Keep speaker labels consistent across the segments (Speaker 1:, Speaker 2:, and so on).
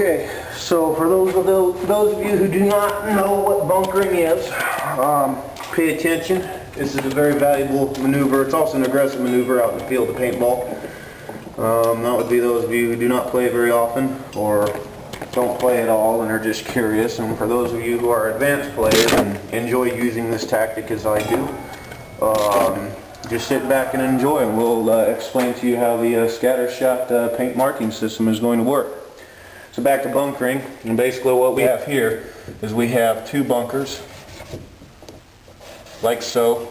Speaker 1: Okay, so for those of you who do not know what bunkering is, pay attention. This is a very valuable maneuver. It's also an aggressive maneuver out in the field of paintball. That would be those of you who do not play very often or don't play at all and are just curious. And for those of you who are advanced players and enjoy using this tactic as I do, just sit back and enjoy, and we'll explain to you how the scattershot paint marking system is going to work. So back to bunkering, and basically what we have here is we have two bunkers, like so,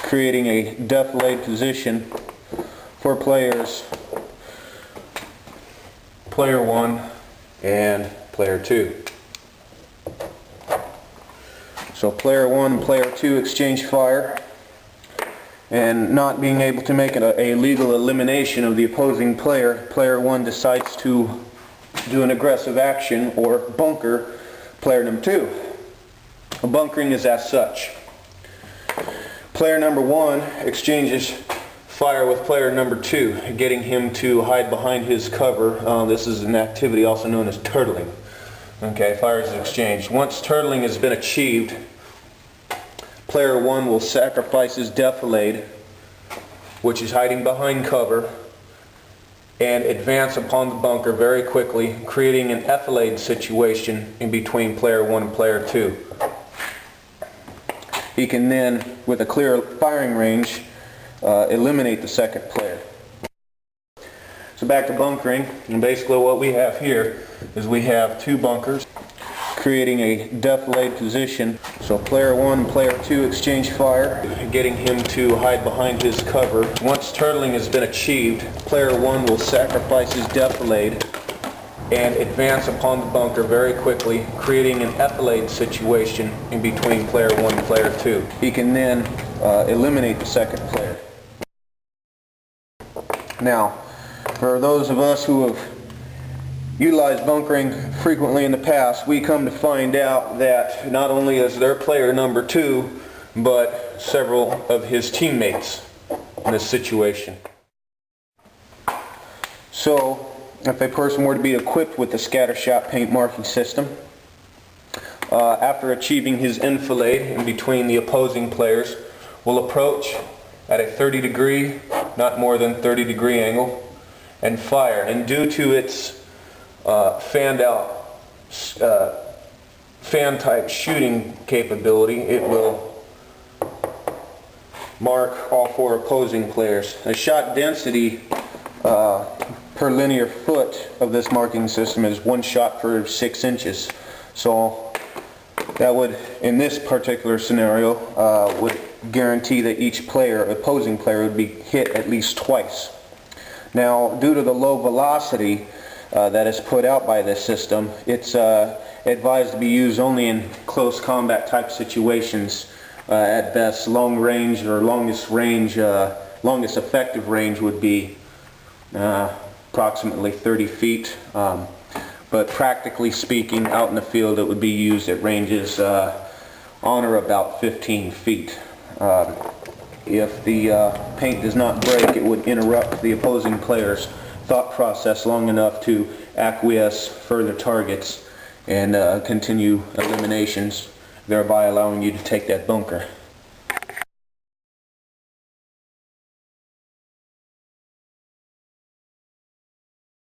Speaker 1: creating a defilade position for players, player 1 and player 2. So player 1 and player 2 exchange fire, and not being able to make a legal elimination of the opposing player, player 1 decides to do an aggressive action or bunker player number 2. A bunkering is as such. Player number 1 exchanges fire with player number 2, getting him to hide behind his cover. This is an activity also known as turtling. Okay, fire is exchanged. Once turtling has been achieved, player 1 will sacrifice his defilade, which is hiding behind cover, and advance upon the bunker very quickly, creating an effilade situation in between player 1 and player 2. He can then, with a clear firing range, eliminate the second player. So back to bunkering, and basically what we have here is we have two bunkers creating a defilade position. So player 1 and player 2 exchange fire, getting him to hide behind his cover. Once turtling has been achieved, player 1 will sacrifice his defilade and advance upon the bunker very quickly, creating an effilade situation in between player 1 and player 2. He can then eliminate the second player. Now, for those of us who have utilized bunkering frequently in the past, we come to find out that not only is their player number 2, but several of his teammates in this situation. So, if a person were to be equipped with the scattershot paint marking system, after achieving his enfilade in between the opposing players, will approach at a 30-degree, not more than 30-degree angle, and fire. And due to its fanned out fan type shooting capability, it will mark all 4 opposing players. The shot density per linear foot of this marking system is 1 shot per 6 inches. So that would, in this particular scenario, would guarantee that each player, opposing player, would be hit at least twice. Now, due to the low velocity that is put out by this system, it's advised to be used only in close combat type situations. At best, long range or longest longest effective range would be approximately 30 feet. But practically speaking, out in the field, it would be used at ranges on or about 15 feet. If the paint does not break, it would interrupt the opposing player's thought process long enough to acquiesce further targets and continue eliminations, thereby allowing you to take that bunker.